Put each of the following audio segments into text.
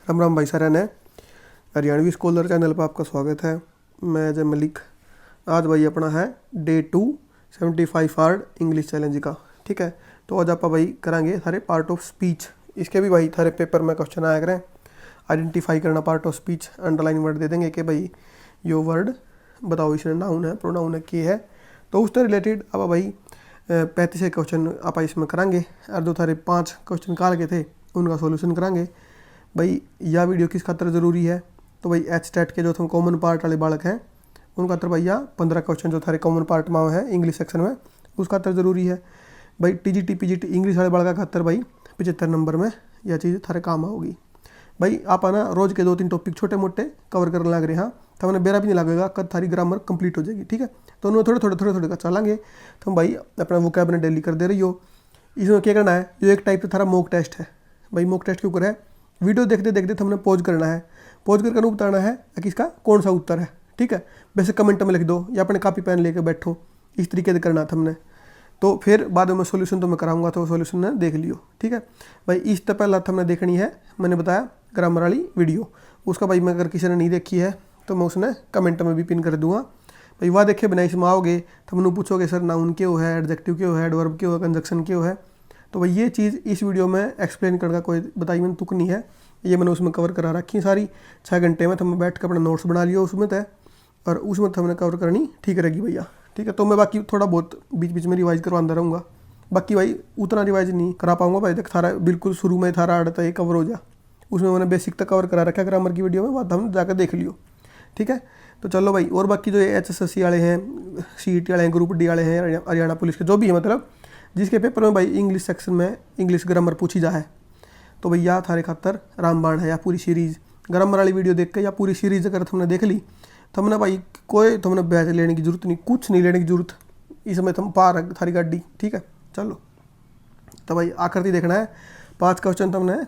राम राम भाई सारा ने हरियाणवी स्कॉलर चैनल पर आपका स्वागत है। मैं अजय मलिक। आज भाई अपना है डे 275 हार्ड इंग्लिश चैलेंज का। ठीक है, तो आज आप भाई करांगे सारे पार्ट ऑफ स्पीच। इसके भी भाई थारे पेपर में क्वेश्चन आया करें। आइडेंटिफाई करना part of speech, underline word दे देंगे कि भाई यो वर्ड बताओ, इसमें नाउन है, प्रोनाउन है, की है। तो उससे रिलेटेड अब भाई 35 क्वेश्चन आप इसमें करांगे और जो थारे 5 क्वेश्चन निकाल के थे उनका सोल्यूशन करांगे। भाई यह वीडियो किस खातर ज़रूरी है, तो भाई एच टेट के जो थे कॉमन पार्ट वाले बालक हैं उन खातर भैया 15 क्वेश्चन जो थारे कॉमन पार्ट में है इंग्लिश सेक्शन में उस खातर ज़रूरी है। भाई टीजीटी पीजीटी इंग्लिश वाले बालक खातर भाई 75 नंबर में यह चीज़ थारे काम आओगी। भाई आप आना रोज़ के 2-3 टॉपिक छोटे मोटे कवर करने लग रहे हैं, तो हमें बेरा भी नहीं लगेगा कब थारी ग्रामर कंप्लीट हो जाएगी। ठीक है, तो उन्हें थोड़े का चलेंगे। तो हम भाई अपना वोकैबुलरी डेली कर दे रही हो। इसमें क्या करना है, जो एक टाइप से थारा मॉक टेस्ट है। भाई मॉक टेस्ट के ऊपर है, वीडियो देखते देखते हमने पॉज करना है, पॉज करके बताना है कि इसका कौन सा उत्तर है। ठीक है, वैसे कमेंट में लिख दो या अपने कॉपी पेन लेके बैठो, इस तरीके से करना था हमने। तो फिर बाद में सोल्यूशन तो मैं कराऊंगा, तो सोल्यूशन ने देख लियो। ठीक है भाई, इस तो पहला हमने देखनी है, मैंने बताया ग्रामर वाली वीडियो, उसका भाई मैं अगर किसी ने नहीं देखी है तो मैं उसने कमेंट में भी पिन कर दूंगा। भाई वह देखे बिना इसमें आओगे तो मैंने पूछोगे सर नाउन क्यों है, एडजेक्टिव क्यों है, एडवर्ब क्यों है, कंजक्शन क्यों है। तो भाई ये चीज़ इस वीडियो में एक्सप्लेन करने का कोई बताई मैंने तुक नहीं है, ये मैंने उसमें कवर करा रखी सारी। 6 घंटे में तो मैं बैठ कर अपना नोट्स बना लियो उसमें तय, और उसमें तो हमने कवर करनी ठीक रहेगी भैया। ठीक है, तो मैं बाकी थोड़ा बहुत बीच बीच में रिवाइज करवाता रहूँगा। बाकी भाई उतना रिवाइज नहीं करा पाऊँगा भाई, तक थारा बिल्कुल शुरू में थारा आड़ता ये कवर हो जा, उसमें मैंने बेसिक तक कवर करा रखा ग्रामर की वीडियो में, बात हम जाकर देख लियो। ठीक है, तो चलो भाई, और बाकी जो HSSC वाले हैं, CET वाले हैं, ग्रुप डी वाले हैं, हरियाणा पुलिस के जो भी है, मतलब जिसके पेपर में भाई इंग्लिश सेक्शन में इंग्लिश ग्रामर पूछी जाए, तो भैया थारे खातर रामबाण है। या पूरी सीरीज़ ग्रामर वाली वीडियो देख के या पूरी सीरीज़ अगर तुमने देख ली तो हमने भाई कोई तुमने बैच लेने की जरूरत नहीं, कुछ नहीं लेने की जरूरत, इसमें तुम पार थारी गाड़ी। ठीक है, चलो तो भाई आखिर देखना है 5 क्वेश्चन तुमने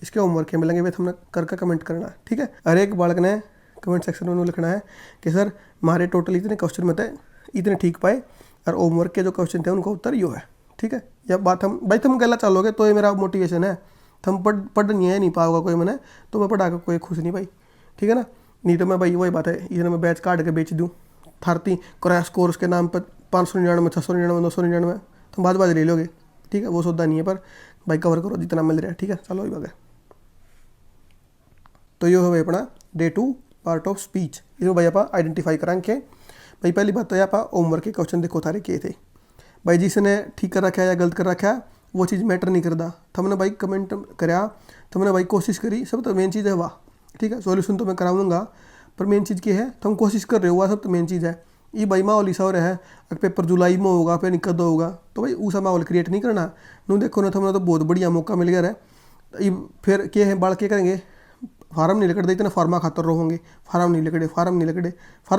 इसके होमवर्क के मिलेंगे, वे तुमने करके कमेंट करना है। ठीक है, हर एक बालक ने कमेंट सेक्शन में लिखना है कि सर हमारे टोटल इतने क्वेश्चन में थे, इतने ठीक पाए, और होमवर्क के जो क्वेश्चन थे उनका उत्तर यो है। ठीक है, यह बात हम भाई तुम गला चलोगे तो ये मेरा मोटिवेशन है। तुम पढ़ नहीं पाओगे कोई मैंने, तो मैं पढ़ा कर कोई खुश नहीं भाई। ठीक है ना, नहीं तो मैं भाई वही बात है, इधर मैं बैच काट के बेच दूँ थारती क्रैश कोर्स के नाम पर 599, 699, 999 तुम बाद ले लोगे। ठीक है, वो सौदा नहीं है, पर भाई कवर करो जितना मिल रहा है। ठीक है, चलो वही बात है। तो ये हो भाई अपना डे 2 पार्ट ऑफ स्पीच। इसमें भाई आप आइडेंटिफाई कराएंगे। भाई पहली बात तो ये आप होमवर्क के क्वेश्चन देखो थारे किए थे। भाई जिसने ठीक कर रखा है या गलत कर रखा है वो चीज़ मैटर नहीं करता। हमने भाई कमेंट कराया, तुमने भाई कोशिश करी, सब तो मेन चीज़ है वाह। ठीक है, सॉल्यूशन तो मैं कराऊंगा, पर मेन चीज़ क्या है, तुम कोशिश कर रहे हो, वह सब तो मेन चीज़ है। ये भाई माहौल ऐसा हो रहा है, अगर पेपर जुलाई में होगा फिर निकल होगा, तो भाई उसा माहौल क्रिएट नहीं करना। नू देखो ना, तुमने तो बहुत बढ़िया मौका मिल गया है। फिर क्या है, बाढ़ के करेंगे, फार्म नहीं लकड़े, इतना फार्मा खातर रहोगे, फार्म नहीं लकड़े, फार्म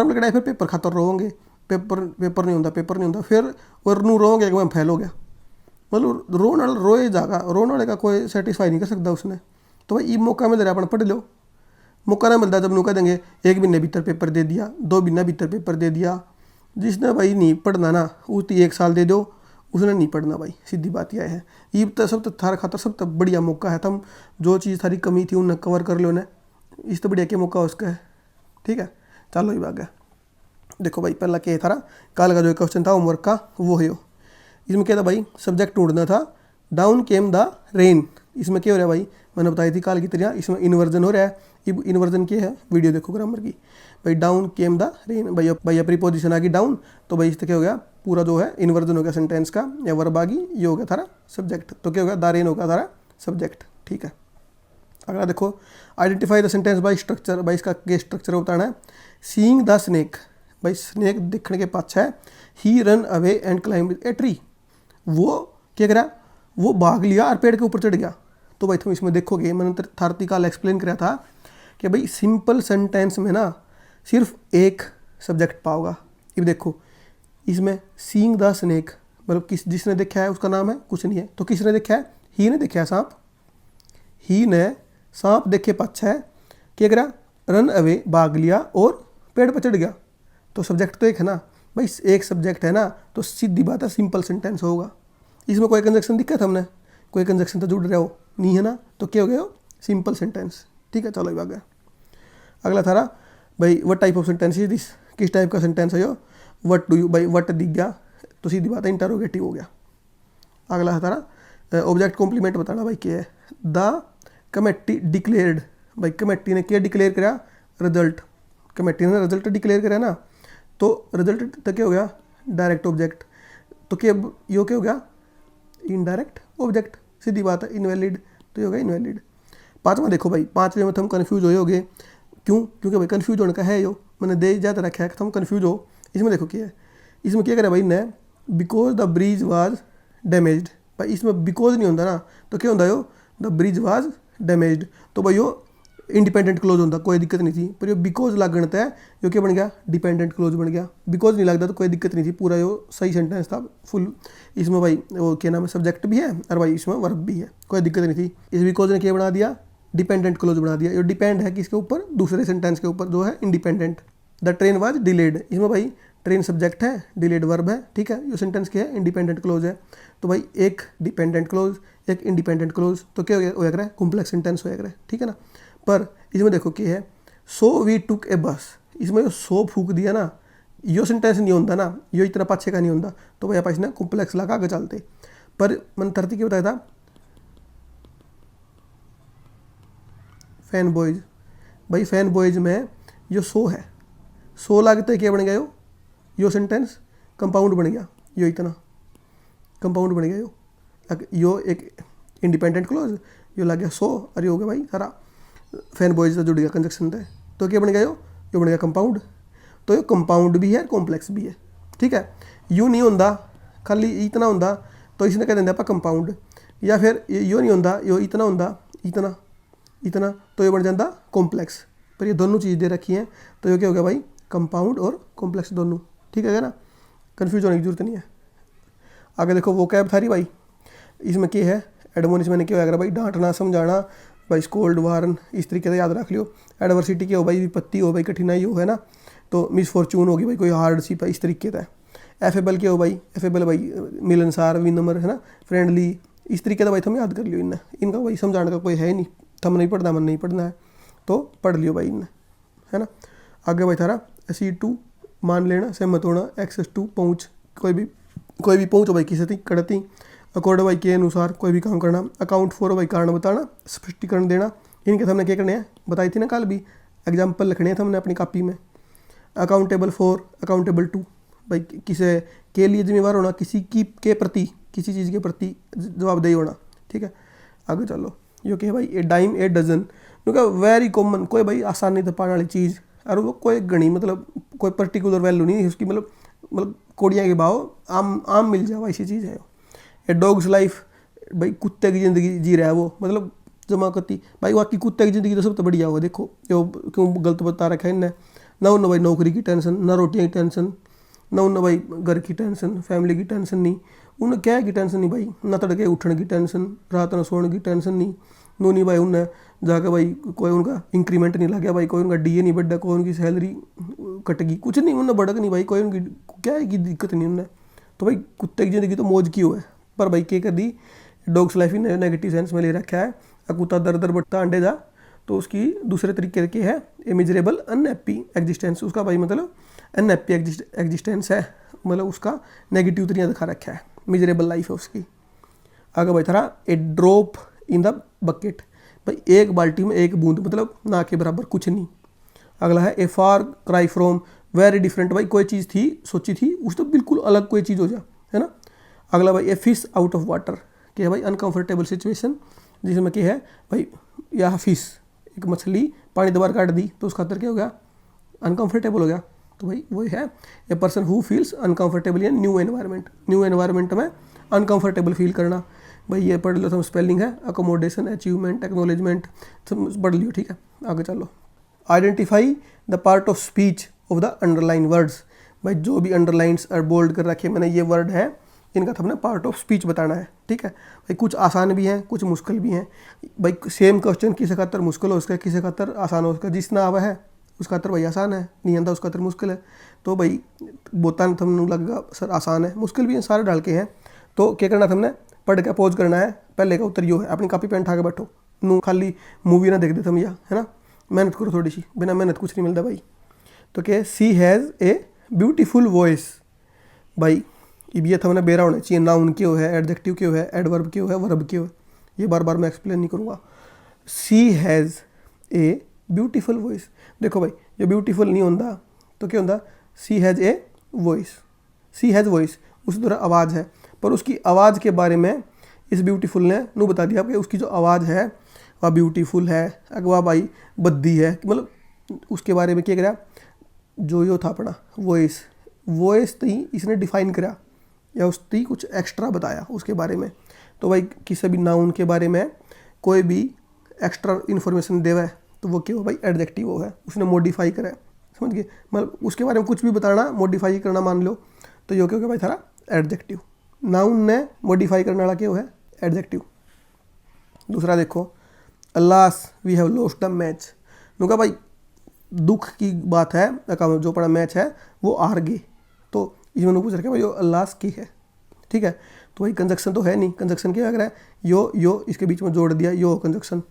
लकड़ाए, फिर पेपर खातर रहोगे, पेपर नहीं होता, फिर और नू रोगे एक मैं फैल हो गया। मतलब रोने वाला रोए जागा, रोने वाले का कोई सेटिस्फाई नहीं कर सकता उसने। तो भाई ये मौका मिल रहा है, अपन पढ़ लो। मौका ना मिलता जब नू कह देंगे 1 महीने भीतर पेपर दे दिया, 2 महीने भीतर पेपर दे दिया। जिसने भाई नहीं पढ़ना ना, उसकी 1 साल दे दो, उसने नहीं पढ़ना भाई, सीधी बात यह है। ये तो सब तो थारा खातर सब तो बढ़िया मौका है, तुम जो चीज़ थारी कमी थी उन्हें कवर कर लो ना, इस तो बढ़िया क्या मौका उसका है। ठीक है, चलो ये बात है। देखो भाई पहला क्या थारा कल का जो क्वेश्चन था होमवर्क का वो है, इसमें क्या था भाई, सब्जेक्ट ढूंढना था। डाउन केम द रेन, इसमें क्या हो रहा है भाई, मैंने बताई थी काल की तरह, इसमें इन्वर्जन हो रहा है। ये इन्वर्जन क्या है, वीडियो देखो ग्रामर की। भाई डाउन केम द रेन, भाई प्रीपोजिशन आ गई डाउन, तो भाई इससे क्या हो गया, पूरा जो है इन्वर्जन हो गया सेंटेंस का, या वर्ब आ गई, ये हो गया थारा सब्जेक्ट। तो क्या हो गया, द रेन हो गया थारा सब्जेक्ट। ठीक है, अगला देखो, identify the sentence by structure. भाई इसका क्या स्ट्रक्चर बताना है। सीइंग द स्नेक, भाई स्नेक दिखने के पाछा है। He run away and climb a tree, वो क्या करा, वो भाग लिया और पेड़ के ऊपर चढ़ गया। तो भाई तुम इसमें देखोगे, मैंने थारती काल एक्सप्लेन किया था कि भाई सिंपल सेंटेंस में ना सिर्फ एक सब्जेक्ट पाओगा। ये देखो इसमें सीइंग द स्नेक, मतलब जिसने देखा है उसका नाम है, कुछ नहीं है। तो किसने देखा है, ही ने देखा है सांप, ही ने सांप देखे पाछा है, क्या करा, रन अवे भाग लिया और पेड़ पर चढ़ गया। तो सब्जेक्ट तो एक है ना भाई, एक सब्जेक्ट है ना, तो सीधी बात है सिंपल सेंटेंस होगा। इसमें कोई कंजक्शन दिक्कत हमने, कोई कंजक्शन तो जुड़ रहा हो नहीं है ना, तो क्या हो गया, सिंपल सेंटेंस। ठीक है, चलो भाग गया। अगला थारा भाई what type of sentence is this, किस टाइप का सेंटेंस है यो, वट डू यू, भाई वट दिख गया तो सीधी बात है इंटरोगेटिव हो गया। अगला है तारा ऑब्जेक्ट कॉम्प्लीमेंट बताना भाई क्या है, द कमेटी डिक्लेयर्ड, भाई कमेटी ने क्या डिक्लेयर करा, रिजल्ट, कमेटी ने रिजल्ट डिक्लेयर करा ना, तो रिजल्ट तो क्या हो गया, डायरेक्ट ऑब्जेक्ट, तो क्या यो क्या हो गया, इनडायरेक्ट ऑब्जेक्ट, सीधी बात है, इनवैलिड तो ये हो गया इनवैलिड। पाँचवा देखो भाई, पाँचवें में तो हम कन्फ्यूज होगे, क्यों, क्योंकि भाई कन्फ्यूज होने का है यो, मैंने दे ज़्यादा रखा है कि हम कन्फ्यूज हो। इसमें देखो क्या है, इसमें क्या करें भाई ने, because the bridge was damaged, भाई इसमें बिकॉज नहीं होता ना, तो क्या होता यो, द ब्रिज वाज डैमेज्ड, तो भाई यो इंडिपेंडेंट क्लोज होता, कोई दिक्कत नहीं थी, पर यो बिकॉज लगता है यो क्या बन गया, डिपेंडेंट क्लोज बन गया। बिकॉज नहीं लगता तो कोई दिक्कत नहीं थी, पूरा यो सही सेंटेंस था फुल। इसमें भाई वो क्या नाम है, सब्जेक्ट भी है और भाई इसमें वर्ब भी है, कोई दिक्कत नहीं थी। इस बिकॉज ने क्या बना दिया, डिपेंडेंट क्लोज बना दिया। ये डिपेंड है किसके ऊपर, दूसरे सेंटेंस के ऊपर जो है independent. The train was delayed, इसमें भाई ट्रेन सब्जेक्ट है, डिलेड वर्ब है, ठीक है। ये सेंटेंस क्या है, इंडिपेंडेंट क्लोज है, तो भाई एक डिपेंडेंट क्लोज एक इंडिपेंडेंट क्लोज, तो क्या हो गया, कॉम्प्लेक्स सेंटेंस हो गया, ठीक है ना। पर इसमें देखो क्या है, सो वी टुक ए बस, इसमें जो सो फूक दिया ना, यो सेंटेंस नहीं होता ना, यो इतना पाछे का नहीं होता, तो भाई आप इसने कॉम्प्लेक्स लगा आगे चलते। पर मैंने तरती क्या बताया था, फैन बॉयज़, भाई फैन बॉयज़ में यो सो है, सो लगता है क्या बन गया यो सेंटेंस कंपाउंड बन गया, यो इतना कंपाउंड बन गया यो एक इंडिपेंडेंट क्लोज, यो लग गया सो, और ये हो गया भाई सारा फैन बॉयज़ से जुड़ गया कंजक्शन है, तो क्या बन गया यो बन गया कंपाउंड। तो ये कंपाउंड भी है कॉम्प्लेक्स भी है, ठीक है। यू नहीं होता खाली इतना होता, तो इसने कह देंगे आप कंपाउंड, या फिर यो नहीं होता, यो इतना होता, इतना इतना, तो ये बन जाता कॉम्प्लेक्स। पर ये दोनों चीज़ दे रखी हैं, तो ये क्या हो गया भाई, कंपाउंड और कॉम्प्लेक्स दोनों, ठीक है ना, कन्फ्यूज होने की जरूरत नहीं है। आगे देखो वो कैब थारी भाई, इसमें क्या है, एडमोनिस मैंने क्या होगा भाई, डांटना समझाना, भाई स्कोल्ड वार्न, इस तरीके से याद रख लियो। एडवर्सिटी क्या हो भाई, विपत्ति हो भाई, कठिनाई हो, है ना, तो मिसफॉर्चून होगी भाई, कोई हार्डशिप है, इस तरीके का। एफेबल क्या हो भाई, एफेबल भाई मिलनसार, विनम्र, है ना, फ्रेंडली, इस तरीके का भाई तुम याद कर लियो। इनका भाई समझाने का कोई है नहीं, थम नहीं पढ़ना, मन नहीं पढ़ना है तो पढ़ लियो भाई इनने, है ना। आगे भाई थारा C2 मान लेना, सहमत होना, एक्सेस टू पहुँच, कोई भी पहुँच भाई किसी तक कड़ती, अकॉर्ड भाई के अनुसार कोई भी काम करना, अकाउंट फॉर भाई कारण बताना, स्पष्टीकरण देना। इनके हमने क्या करने हैं बताई थी ना कल भी, एग्जाम्पल लिखने थे हमने अपनी कॉपी में। अकाउंटेबल फॉर, अकाउंटेबल टू, भाई किसी के लिए जिम्मेवार होना, किसी की के प्रति, किसी चीज़ के प्रति जवाबदेही होना, ठीक है। आगे चलो, यो क्या है भाई, ए डाइम ए डजन, क्योंकि वेरी कॉमन, कोई भाई आसानी से पाने वाली चीज़, और वो कोई गणी मतलब कोई पर्टिकुलर वैल्यू नहीं है उसकी, मतलब कोड़ियाँ के भाव आम मिल जाए ऐसी चीज़ है। ए डॉग्स लाइफ, भाई कुत्ते की ज़िंदगी जी रहा है वो, मतलब जमा करती भाई वाकई कुत्ते की ज़िंदगी तो सब तो बढ़िया हो। देखो यो क्यों गलत बता रखा है इनने, ना उन भाई नौकरी की टेंशन, ना रोटियाँ की टेंशन, ना उन भाई घर की टेंशन, फैमिली की टेंशन नहीं, उन्हें क्या की टेंशन नहीं भाई, ना तड़के उठने की टेंशन, रात में सोने की टेंशन नहीं, नू नहीं भाई उन्हें जाके भाई कोई उनका इंक्रीमेंट नहीं लग गया भाई, कोई उनका DA नहीं बढ़ा, कोई उनकी सैलरी कटेगी, कुछ नहीं उन्हें बढ़क नहीं भाई, कोई उनकी क्या है की दिक्कत नहीं उन्हें। तो भाई कुत्ते की ज़िंदगी तो मौज की हो है। पर भाई क्या कर दी, डॉग्स लाइफ ही नेगेटिव सेंस में ले रखा है, कुत्ता दर दर बढ़ता अंडे जा, तो उसकी दूसरे तरीके की है ए मिजरेबल अनहैप्पी एग्जिस्टेंस, उसका भाई मतलब अनहैप्पी एग्जिस्टेंस है, मतलब उसका नेगेटिव तरीका दिखा रखा है, मिजरेबल लाइफ है उसकी। आगे भाई थरा ए ड्रॉप इन द बकेट, भाई एक बाल्टी में एक बूंद, मतलब ना के बराबर कुछ नहीं। अगला है ए फार क्राई फ्रॉम वेरी डिफरेंट, भाई कोई चीज़ थी सोची थी उस तो बिल्कुल अलग कोई चीज़ हो जा, है ना। अगला भाई a fish out of water, क्या है भाई अनकंफर्टेबल सिचुएशन, जिसमें क्या है भाई यह फिश एक मछली पानी दोबारा काट दी तो उसका अंदर क्या हो गया, अनकंफर्टेबल हो गया। तो भाई वही है a person who feels uncomfortable in new environment, new environment में अनकंफर्टेबल फील करना। भाई ये पढ़ लो तुम, स्पेलिंग है अकोमोडेशन, अचीवमेंट, एक्नोलेजमेंट, तुम पढ़ लियो, ठीक है। आगे चलो, identify the part of speech of the underline words, भाई जो भी अंडरलाइंस और बोल्ड कर रखे मैंने ये वर्ड है इनका हमने पार्ट ऑफ स्पीच बताना है, ठीक है। भाई कुछ आसान भी हैं कुछ मुश्किल भी हैं, भाई सेम क्वेश्चन किसी खातर मुश्किल हो उसका, किसी खातर आसान हो उसका, जिसना आवा है उसका खातर भाई आसान है, नहीं आता उसका खातर मुश्किल है। तो भाई बोतान थमने लगेगा सर आसान है, मुश्किल भी है, सारे डाल के हैं। तो क्या करना था हमने, पढ़ के पॉज करना है, पहले का उत्तर यो है, अपनी कॉपी पेन उठा के बैठो, नू खाली मूवी ना देख दे थम या है ना, मेहनत करो थोड़ी सी, बिना मेहनत कुछ नहीं मिलता भाई। तो क्या सी हैज़ ए ब्यूटीफुल वॉइस। भाई अब ये थमने बेरा होना चाहिए, नाउन क्यों है, एडजेक्टिव क्यों है, एडवर्ब क्यों है, वर्ब क्यों है, ये बार बार मैं एक्सप्लेन नहीं करूँगा। She has a beautiful voice. देखो भाई जो ब्यूटीफुल नहीं होता तो क्या होता, she has a voice, she has voice उसी तरह आवाज़ है, पर उसकी आवाज़ के बारे में इस ब्यूटीफुल ने नू बता दिया कि उसकी जो आवाज़ है वह ब्यूटीफुल है, अगवा भाई बद्दी है, मतलब उसके बारे में क्या करा, जो यो था अपना वॉइस, वॉइस ती इसने डिफाइन करा या उस ती कुछ एक्स्ट्रा बताया उसके बारे में। तो भाई किसी भी नाउन के बारे में कोई भी एक्स्ट्रा इन्फॉर्मेशन देवा है तो वो क्या हो भाई, एडजेक्टिव वो है, उसने मॉडिफाई करा है, समझ गए, मतलब उसके बारे में कुछ भी बताना मॉडिफाई करना मान लो तो यो क्या हो गया भाई थारा एडजेक्टिव। नाउन ने मॉडिफाई करने वाला क्या है, एडजेक्टिव। दूसरा देखो, alas we have lost the match. नुका भाई दुख की बात है, जो अपना मैच है वो हार गए, तो इसमें पूछ रखे भाई यो अल्लास की है, ठीक है। तो भाई कंजक्शन तो है नहीं, कंजक्शन क्या लग रहा है, यो इसके बीच में जोड़ दिया, यो कंजक्शन।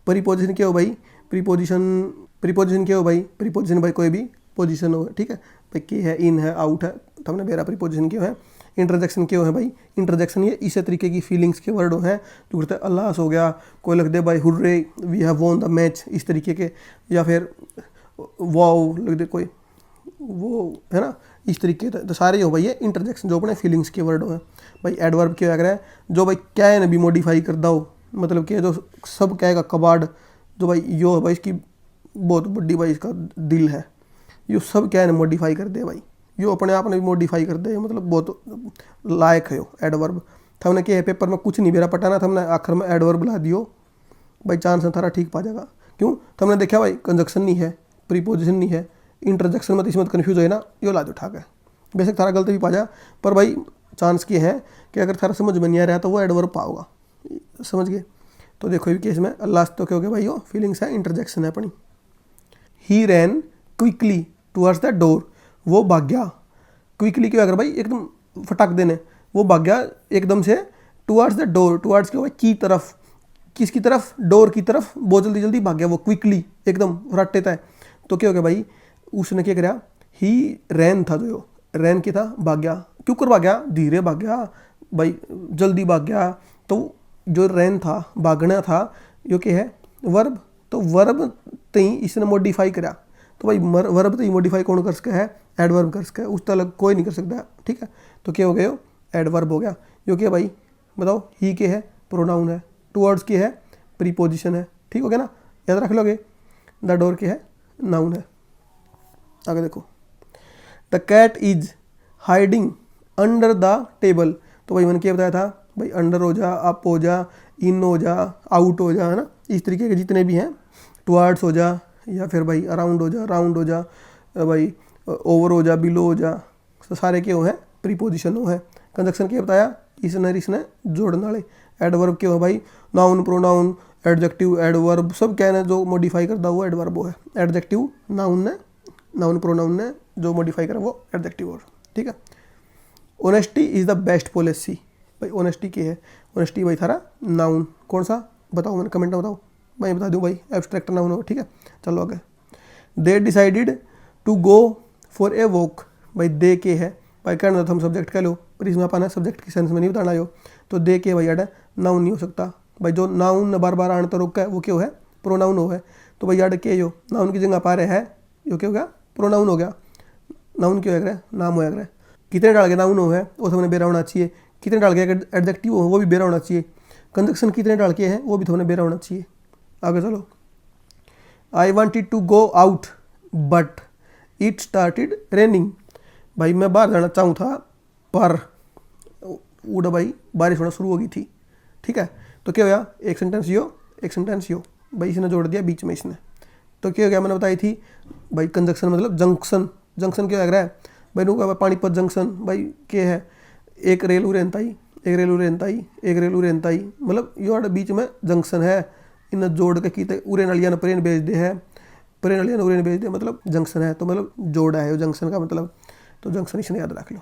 प्रीपोजिशन क्या हो भाई, प्रीपोजिशन क्या हो भाई, प्रीपोजिशन भाई कोई भी पोजिशन हो, ठीक है भाई, की है, इन है, आउट है, तो हमने बेरा प्रीपोजिशन क्यों है। इंटरजेक्शन क्यों है भाई, इंटरजेक्शन ये इसी तरीके की फीलिंग्स के वर्ड हैं जो करते हैं, अल्लाह हो गया, कोई लिख दे भाई hurray we have won the match, इस तरीके के, या फिर वाओ लिख दे कोई, वो है ना, इस तरीके तो सारे हो भाई ये इंटरजेक्शन जो अपने फीलिंग्स के वर्ड हैं। भाई एडवर्ब क्या लग रहा है, जो भाई क्या है ना भी मॉडिफाई कर दो, मतलब कि जो सब कहेगा कबाड़, जो भाई यो है भाई इसकी बहुत बड़ी भाई इसका दिल है, यो सब क्या है ना मॉडिफाई कर दे भाई, यो अपने आप ने भी मॉडिफाई कर दे, मतलब बहुत लायक है यो एडवर्ब। हमने क्या है पेपर में कुछ नहीं मेरा पटाना था, हमने आखिर में एडवर्ब ला दियो भाई, चांस है थारा ठीक पा जाएगा। क्यों, तो हमने देखा भाई कंजक्शन नहीं है, प्रीपोजिशन नहीं है, इंटरजेक्शन मत इसमें कन्फ्यूज हो ना, यो ला दो उठा के, बेशक थारा गलती भी पा जा, पर भाई चांस ये है कि अगर थारा समझ में नहीं आ रहा तो वो एडवर्ब पाओगा, समझ गए। तो देखो ये केस में लास्ट तो क्या हो गया भाई, यो फीलिंग्स है, इंटरजेक्शन है अपनी। ही रैन क्विकली टुवर्ड्स द डोर, वो भाग गया, क्विकली क्यों, अगर भाई एकदम फटाक देने, वो भाग गया एकदम से टुवर्ड्स द डोर, टुवर्ड्स क्या भाई की तरफ, किसकी तरफ, डोर की तरफ, बहुत जल्दी जल्दी भाग गया वो, क्विकली एकदम फटाटे था। तो क्या हो गया भाई, उसने क्या करा, ही रैन था, जो रैन क्या था, भाग गया, क्यों कर भाग गया, धीरे भाग गया भाई, जल्दी भाग गया, तो जो रैन था भागना था यो क्या है, वर्ब, तो वर्ब तई इसने मॉडिफाई करा, तो भाई वर्ब तई मॉडिफाई कौन कर सका है, एडवर्ब कर सका है, उस अलग कोई नहीं कर सकता, ठीक है। तो क्या हो गया, एडवर्ब हो गया। यो क्या भाई बताओ, ही के है, प्रोनाउन है, टुवर्ड्स की है, प्रीपोजिशन है, ठीक हो गया ना, याद रख लोगे। द डोर के है, नाउन है। आगे देखो, the cat is hiding under the table, तो भाई मैंने क्या बताया था भाई, अंडर हो जा, अप हो जा, इन हो जा, आउट हो जा, है ना, इस तरीके के जितने भी हैं, टुवर्ड्स हो जा, या फिर भाई अराउंड हो जा, राउंड हो जा, भाई ओवर हो जा, बिलो हो जा, तो सारे क्यों है, प्रीपोजिशन हो है। कंजक्शन क्या बताया, इसने जोड़ने वाले। एडवर्ब क्यों है भाई, नाउन, प्रोनाउन, एडजेक्टिव, एडवर्ब सब क्या है जो मॉडिफाई करता वो एडवर्ब हो है। एडजेक्टिव नाउन ने, नाउन प्रोनाउन ने जो मॉडिफाई करा वो एडजेक्टिव और, ठीक है। Honesty is the best policy, भाई ऑनेस्टी क्या है, ऑनेस्टी भाई थारा नाउन, कौन सा बताओ, मैंने कमेंट में बताओ, मैं बता दूँ भाई, एब्स्ट्रैक्ट नाउन हो, ठीक है। चलो आगे, they decided to go for a walk, भाई दे के है भाई, कहना तो हम सब्जेक्ट कह लो, पर इसमें अपन सब्जेक्ट की सेंस में नहीं बताना हो, तो दे के भाई अड नाउन नहीं हो सकता भाई, जो नाउन बार बार आने तो रोका है वो क्यों है, प्रोनाउन हो है, तो भाई अड के जो नाउन की जगह पा रहे है, यो क्या हो गया, प्रोनाउन हो गया। नाउन क्यों है, नाम हो गया, कितने डाल के नाउन हो है वो तो बेरा होना चाहिए, कितने डाल के एडजेक्टिव हो वो भी बेरा होना चाहिए, कंजक्शन कितने डाल के हैं वो भी थोड़ा बेरा होना चाहिए। आगे चलो, I wanted to go out but it started raining, भाई मैं बाहर जाना चाहूँ था पर उड़ा भाई बारिश होना शुरू हो गई थी, ठीक है। तो क्या हो गया, एक सेंटेंस यो, एक सेंटेंस यो, भाई इसने जोड़ दिया बीच में इसने, तो क्या हो गया, मैंने बताई थी भाई कंजक्शन मतलब जंक्शन, जंक्शन क्या लग रहा है भाई, नु पानीपत जंक्शन भाई क्या है, एक रेलू रेनताई, एक रेलू रेनताई, एक रेलू रेनताई, मतलब यो बीच में जंक्शन है, इन जोड़ के की उरे नलिया ने प्रेन भेज दे है, प्रेन नलिया ने उरे भेज दे, मतलब जंक्शन है, तो मतलब जोड़ा है जंक्शन का मतलब, तो जंक्शन इसने याद रख लो।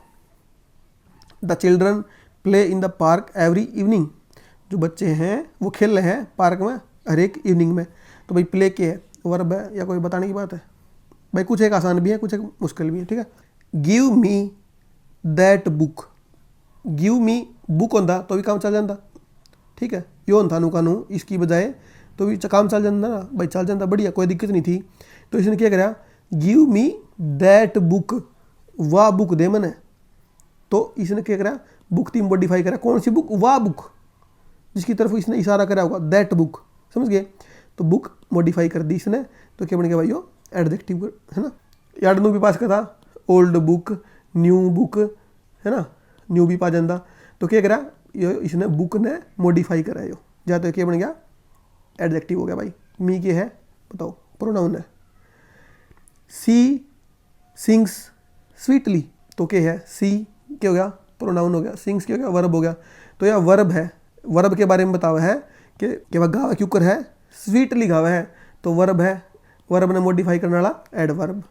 The children play in the park every evening, जो बच्चे हैं वो खेल रहे हैं पार्क में हर एक इवनिंग में। तो भाई प्ले क्या है, वर्ब है या कोई बताने की बात है भाई? कुछ एक आसान भी है, कुछ एक मुश्किल भी है, ठीक है। Give me that book, give me book होंदा तो भी काम चल जाता, ठीक है। यो होंदा नू कानू इसकी बजाय तो भी काम चल जाता ना भाई, चल जाता, बढ़िया, कोई दिक्कत नहीं थी। तो इसने क्या करा, गिव मी दैट बुक, वाह बुक दे मने। तो इसने क्या करा, बुक थी मॉडिफाई करा, कौन सी बुक, वाह बुक, जिसकी तरफ इसने इशारा करा होगा, दैट बुक, समझ गए। तो बुक मॉडिफाई कर दी इसने, तो क्या बन गया भाई, यो एडजेक्टिव है ना। याड नू भी पास करा, ओल्ड बुक, न्यू बुक, है ना, न्यू भी पा जाता। तो क्या करा, यो इसने बुक ने मॉडिफाई करा यो, या तो क्या बन गया, एडजेक्टिव हो गया भाई। मी के है बताओ, प्रोनाउन है। सी सिंग्स स्वीटली, तो क्या है, सी क्या हो गया, प्रोनाउन हो गया, सिंग्स क्या हो गया, वर्ब हो गया। तो यह वर्ब है, वर्ब के बारे में बतावा है कि वह गावा क्यों कर है, स्वीटली गावा है, तो वर्ब है, वर्ब ने मॉडिफाई करने वाला adverb.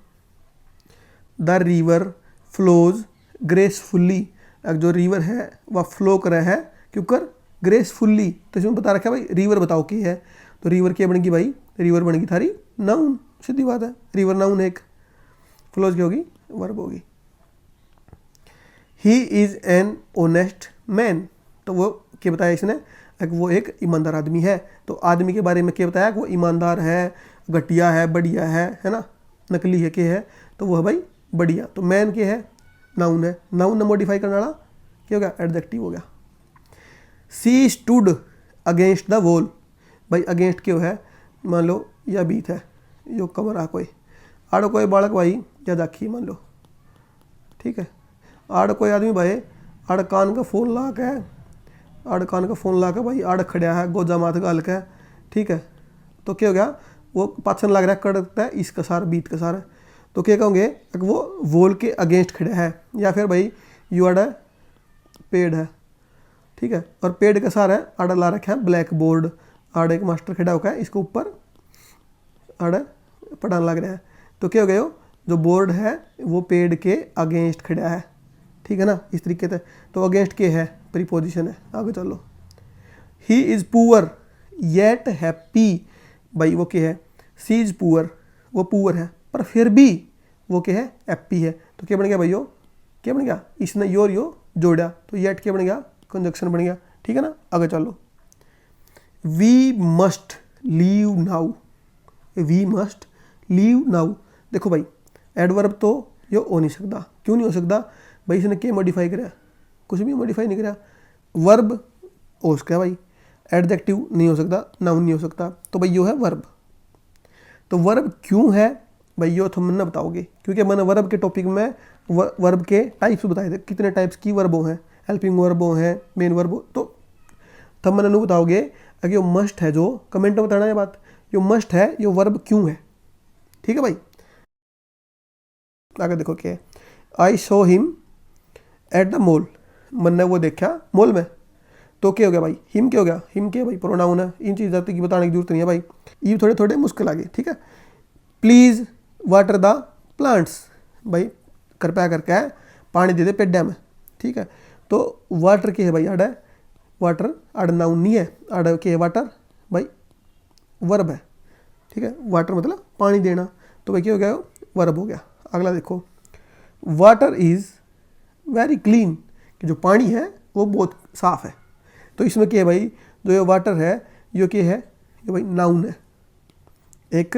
The river flows gracefully, जो रिवर है वह फ्लो कर रहा है क्यों कर, ग्रेसफुल्ली। तो इसमें बता रखा है भाई रिवर बताओ क्या है, तो रिवर क्या बनेगी भाई, रिवर बनेगी थारी नाउन, सीधी बात है, रिवर नाउन है एक, फ्लोज क्या होगी, वर्ब होगी। He is an honest man, तो वो क्या बताया इसने, वो एक ईमानदार आदमी है। तो आदमी के बारे में क्या बताया कि वो ईमानदार है, घटिया है, बढ़िया है ना, नकली है, क्या है, तो वह भाई बढ़िया। तो मैन क्या है, नाउन है, नाउन ने मॉडिफाई करने वाला क्या हो गया, एडजेक्टिव हो गया। सी स्टूड अगेंस्ट द वॉल, भाई अगेंस्ट क्यों है, मान लो यह बीत है, यो कमरा कोई आड़ कोई बालक भाई या दाखी मान लो, ठीक है, आड़ कोई आदमी भाई आड़ कान का फ़ोन ला के, आड़ कान का फ़ोन ला के भाई आड़ खड़ा है गोजा माथ गाल के, ठीक है। तो क्या हो गया, वो पाछन लग रहा है, कड़कता है इसका सार बीत का सार, तो क्या कहोगे, वो वॉल के अगेंस्ट खड़ा है, या फिर भाई यू आड़ पेड़ है, ठीक है, और पेड़ का सार है आड़ ला रखा है ब्लैक बोर्ड, आड़ एक मास्टर खड़ा होकर इसके ऊपर आड़ पढ़ाने लग रहा है। तो क्या हो गया, जो बोर्ड है वो पेड़ के अगेंस्ट खड़ा है, ठीक है ना, इस तरीके से। तो अगेंस्ट के है, प्रीपोजिशन है, आगे चलो। He is poor yet happy, भाई वो क्या है, सी इज़ पुअर, वो पुअर है पर फिर भी वो क्या है, हैप्पी है। तो क्या बन गया भाई, यो क्या बन गया, इसने योर यो जोड़ा, तो येट क्या बन गया, कंजक्शन बन गया, ठीक है ना। आगे चलो। We must leave now, we must leave now, देखो भाई एडवर्ब तो यो हो नहीं सकता, क्यों नहीं हो सकता भाई, इसने क्या मॉडिफाई करा, कुछ भी मॉडिफाई नहीं करा। वर्ब हो सकता है भाई, एडजेक्टिव नहीं हो सकता, नाउन नहीं हो सकता, तो भाई यो है वर्ब। तो वर्ब क्यों है भाई, यो तुम मैंने बताओगे, क्योंकि मैंने वर्ब के टॉपिक में वर्ब के टाइप्स बताए थे, कितने टाइप्स की वर्बों हैं, हेल्पिंग वर्बों हैं, मेन वर्बों, तो तब मैंने नहीं बताओगे। अगर यो मस्ट है, जो कमेंट में बताना है बात, यो मस्ट है, यो वर्ब क्यों है, ठीक है भाई। आगे देखो क्या है, आई saw him at the mall, मैंने वो देखा मॉल में, तो क्या हो गया भाई, हिम क्या हो गया, हिम क्या भाई प्रोनाउन है, इन चीज़ की बताने की जरूरत नहीं है भाई, ये थोड़े थोड़े मुश्किल आ गए, ठीक है। प्लीज़ वाटर द प्लांट्स, भाई कृपया करके पानी दे दे पेड़ में, ठीक है। तो वाटर क्या है भाई, आड़ वाटर आड़ नाउन नहीं है, आड़ क्या है वाटर भाई वर्ब है, ठीक है, वाटर मतलब पानी देना, तो भाई क्या हो गया, वर्ब हो गया। अगला देखो, वाटर इज़ वेरी क्लीन, कि जो पानी है वो बहुत साफ़ है। तो इसमें क्या है भाई, जो ये वाटर है ये क्या है, ये भाई नाउन है, एक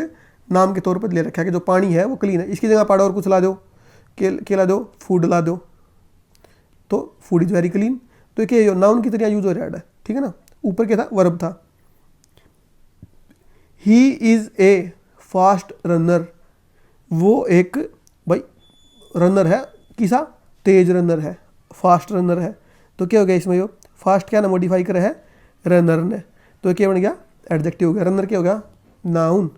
नाम के तौर पर ले रखा है कि जो पानी है वो क्लीन है। इसकी जगह पाड़ा और कुछ ला दो, के ला दो, फूड ला दो, तो फूड इज़ वेरी क्लीन, तो क्या है, नाउन की तरह यूज हो रहा है, ठीक है ना। ऊपर क्या था, वर्ब था। He is a fast runner, वो एक भाई रनर है, किसा तेज रनर है, फास्ट रनर है, तो क्या हो गया इसमें, यो फास्ट क्या ना मॉडिफाई करा है रनर ने, तो क्या बन गया, एडजेक्टिव हो गया। रनर क्या हो गया, नाउन,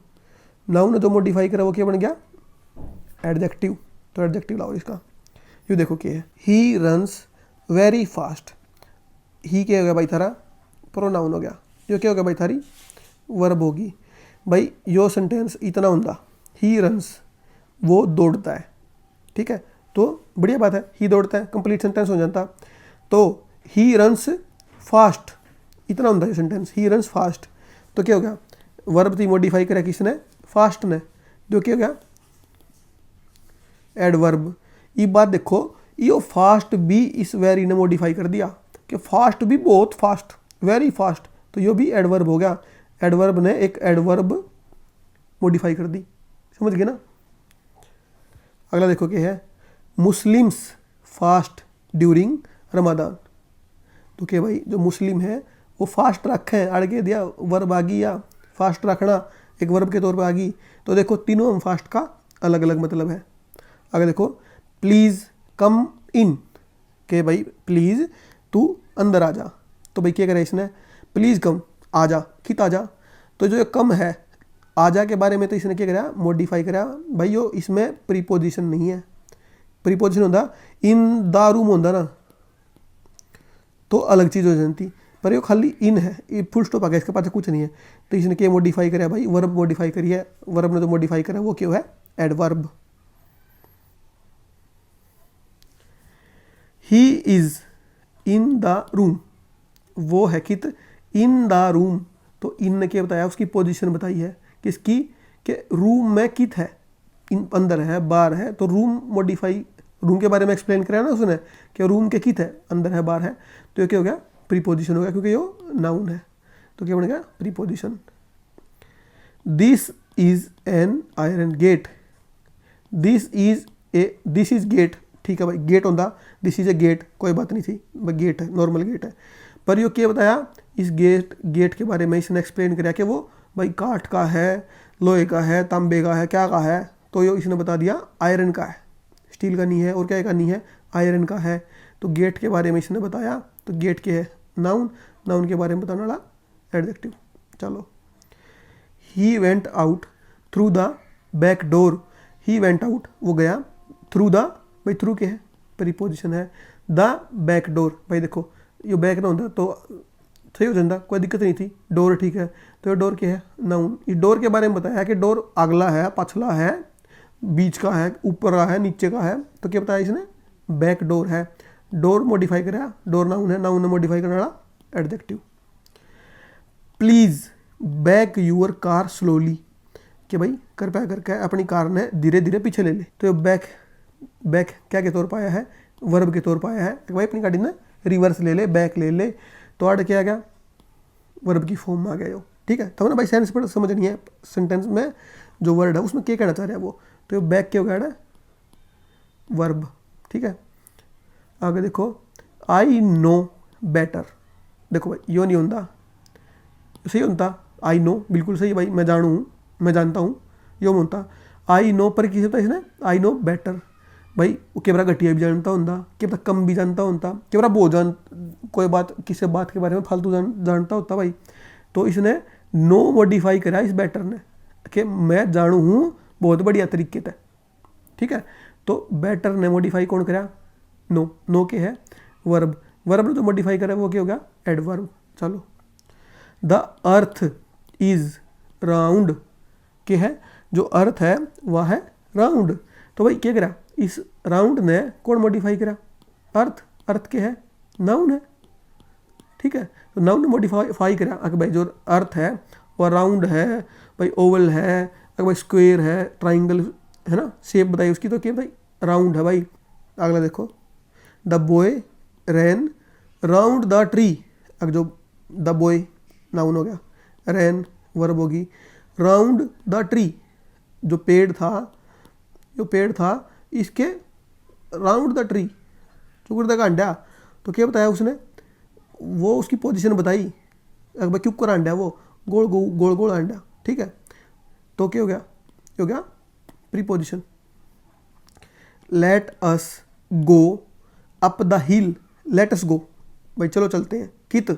नाउन ने जो मॉडिफाई करा वो क्या बन गया, एडजेक्टिव, तो एडजेक्टिव लाओ इसका। ये देखो क्या है, ही रन्स वेरी फास्ट, ही क्या हो गया भाई थारा प्रोनाउन हो गया, यो क्या हो गया भाई थारी वर्ब होगी। भाई यो सेंटेंस इतना होता, ही रन्स वो दौड़ता है, ठीक है, तो बढ़िया बात है, ही दौड़ता है, कंप्लीट सेंटेंस हो जाता। तो ही रन्स फास्ट इतना होता है सेंटेंस, ही रन्स फास्ट, तो क्या हो गया, वर्ब थी मॉडिफाई करा किसने, फास्ट ने, जो क्या हो गया एडवर्ब। ये बात देखो, यो फास्ट भी इस वेरी ने मॉडिफाई कर दिया कि फास्ट भी बहुत फास्ट, वेरी फास्ट, तो यो भी एडवर्ब हो गया। एडवर्ब ने एक एडवर्ब मॉडिफाई कर दी, समझ गए ना। अगला देखो क्या है, मुस्लिम्स फास्ट ड्यूरिंग रमदान। तो क्या भाई जो मुस्लिम है वो फास्ट रखें, आगे दिया वर्ब आ गई, या फास्ट रखना एक वर्ब के तौर पर आ गई। तो देखो तीनों फास्ट का अलग अलग मतलब है। अगर देखो प्लीज़ कम इन, के भाई प्लीज़ तू अंदर आ जा, तो भाई क्या करे इसने, प्लीज़ कम आ जा, कित आ जा। तो जो कम है आजा के बारे में तो इसने क्या करा, मॉडिफाई करा भाई। यो इसमें प्रीपोजिशन नहीं है, प्रीपोजिशन होता इन द रूम होता ना तो अलग चीज़ हो जाती, पर यो खाली इन है, ये फुल स्टॉप आ गया, इसके पास कुछ नहीं है। तो इसने क्या मॉडिफाई करा भाई, वर्ब मॉडिफाई करी है। वर्ब ने तो मॉडिफाई करा वो क्यों है, adverb. He is in the room, वो है कित इन द रूम। तो इन ने क्या बताया, उसकी पोजीशन बताई है किसकी, कि रूम में कित है, इन अंदर है बाहर है। तो रूम मॉडिफाई, रूम के बारे में एक्सप्लेन कराया ना उसने कि रूम के कित है, अंदर है बाहर है। तो ये क्या हो गया, प्रीपोजिशन हो गया, क्योंकि ये नाउन है। तो क्या बन गया, preposition. This is an iron gate, this is gate, ठीक है भाई, गेट होता, दिस इज ए गेट, कोई बात नहीं थी, गेट है, नॉर्मल गेट है। पर यो क्या बताया, इस गेट के बारे में इसने एक्सप्लेन किया कि वो भाई काठ का है, लोहे का है, तांबे का है, क्या का है। तो यो इसने बता दिया आयरन का है, स्टील का नहीं है, और क्या का नहीं है, आयरन का है। तो गेट के बारे में इसने बताया, तो गेट के है नाउन, नाउन के बारे में बताने वाला एडजेक्टिव। चलो, he went out through the back door, he went out वो गया, थ्रू द भाई थ्रू के है, प्रीपोजिशन है, द बैक डोर। भाई देखो ये बैक ना होता तो सही हो जाता, कोई दिक्कत नहीं थी, डोर ठीक है। तो ये डोर क्या है, नाउन। इस डोर के बारे में बताया कि डोर अगला है, पछला है, बीच का है, ऊपर का है, नीचे का है। तो क्या बताया इसने, बैक डोर है। डोर मॉडिफाई करा, डोर नाउन है, नाउन ने मॉडिफाई करने वाला adjective. Please back your car slowly, कि भाई कृपया करके अपनी कार ने धीरे धीरे पीछे ले ले। तो ये बैक क्या के तौर पर आया है, वर्ब के तौर पर आया है कि भाई अपनी गाड़ी ने रिवर्स ले ले, बैक ले ले। तो आड़ क्या आ गया, वर्ब की फॉर्म में आ गया हो, ठीक है। तो ना भाई सेंस पर समझ नहीं है, सेंटेंस में जो वर्ड है उसमें क्या कहना चाह रहा है वो। तो ये बैक क्या हो गया, वर्ब, ठीक है। आगे देखो, आई नो बेटर, देखो भाई यो नहीं होता, सही होता आई नो, बिल्कुल सही भाई, मैं जानू हूँ, मैं जानता हूँ, यो होता आई नो। पर किसी होता इसने आई नो बेटर, भाई वो केवरा घटिया भी जानता होता, केवरा कम भी जानता होता, केवरा बहुत कोई बात किसी बात के बारे में फालतू जानता होता भाई। तो इसने नो मॉडिफाई करा इस बेटर ने कि मैं जानू हूँ बहुत बढ़िया तरीके से, ठीक है। तो बेटर ने मॉडिफाई कौन करा, नो, नो के है वर्ब, वर्ब ने जो मॉडिफाई करा वो क्या हो गया, एडवर्ब। चलो, द अर्थ इज राउंड, के है जो अर्थ है वह है राउंड। तो भाई क्या करा, इस राउंड ने कौन मॉडिफाई करा, अर्थ, अर्थ के है नाउन है, ठीक है। तो नाउन ने मॉडिफाई करा, अगर भाई जो अर्थ है वह राउंड है, भाई ओवल है, अगर भाई स्क्वायर है, ट्राइंगल है ना, शेप बताई उसकी, तो क्या भाई राउंड है भाई। अगला देखो, the boy ran round the tree, अगर जो द बॉय नाउन हो गया, रैन वर्ब होगी, राउंड द ट्री जो पेड़ था इसके राउंड द ट्री, चुकुर का अंडा। तो क्या बताया उसने, वो उसकी पोजीशन बताई, अगर क्यों कर अंडा वो गोल गोल गोल अंडा, ठीक है। तो क्या हो गया preposition. Let us go up the hill, let us go भाई चलो चलते हैं, get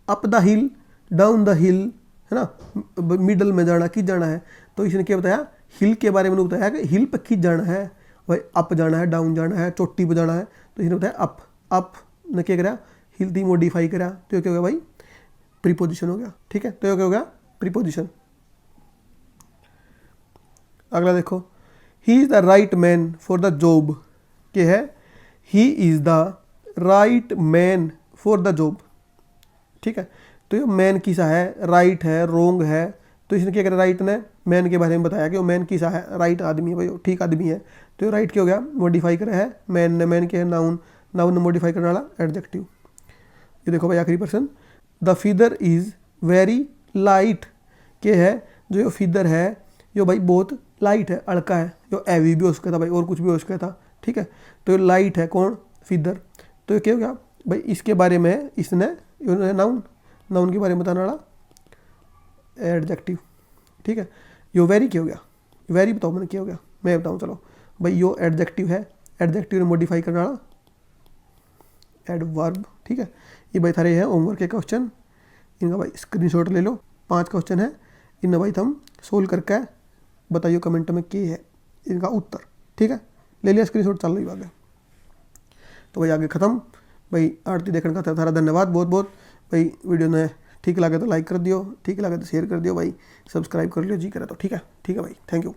up the hill, down the hill, है ना, मिडल में जाना, कित जाना है। तो इसने क्या बताया, हिल के बारे में बताया कि हिल पर कित जाना है, भाई अप जाना है, डाउन जाना है, चोटी पर जाना है। तो इसने बताया अप, अप ने क्या करा, हिल थी मॉडिफाई करा। तो क्या हो गया भाई, प्रीपोजिशन हो गया, ठीक है। तो क्या हो गया, प्रीपोजिशन। अगला देखो, he is the right man for the job, के है he is the right man for the job, ठीक है। तो ये मैन किसा है, राइट है, रोंग है, तो इसने क्या करा, राइट ने मैन के बारे में बताया कि वो मैन किसा है, राइट आदमी है भाई, वो ठीक आदमी है। तो राइट क्या हो गया, मॉडिफाई करा है मैन ने, मैन क्या है नाउन, नाउन ने मॉडिफाई करने वाला एडजेक्टिव। ये देखो भाई आखिरी person, the feather is very light, के है जो ये फीदर है जो भाई बहुत लाइट है, हल्का है, जो हैवी भी हो सकता था भाई और कुछ भी हो सकता था, ठीक है। तो ये लाइट है कौन, फीदर। तो ये क्या हो गया भाई, इसके बारे में इसने नाउन, नाउन के बारे में बताने वाला एडजेक्टिव, ठीक है। यो वेरी क्या हो गया, वेरी बताओ मैंने क्या हो गया, मैं बताऊँ चलो भाई, यो एडजेक्टिव है, एडजेक्टिव ने मॉडिफाई करने वाला एडवर्ब, ठीक है। ये भाई थारे हैं होमवर्क के क्वेश्चन, इनका भाई स्क्रीनशॉट ले लो, 5 क्वेश्चन है, इन्हें भाई हम सोल्व करके बताइए कमेंट में क्या है इनका उत्तर, ठीक है। ले लिया स्क्रीनशॉट, चल रही आगे। तो भाई आगे ख़त्म भाई, आरती देखने का था, धन्यवाद बहुत बहुत भाई। वीडियो ने ठीक लगे तो लाइक कर दियो, ठीक लगे तो शेयर कर दियो भाई, सब्सक्राइब कर लियो जी करे तो, ठीक है भाई, थैंक यू।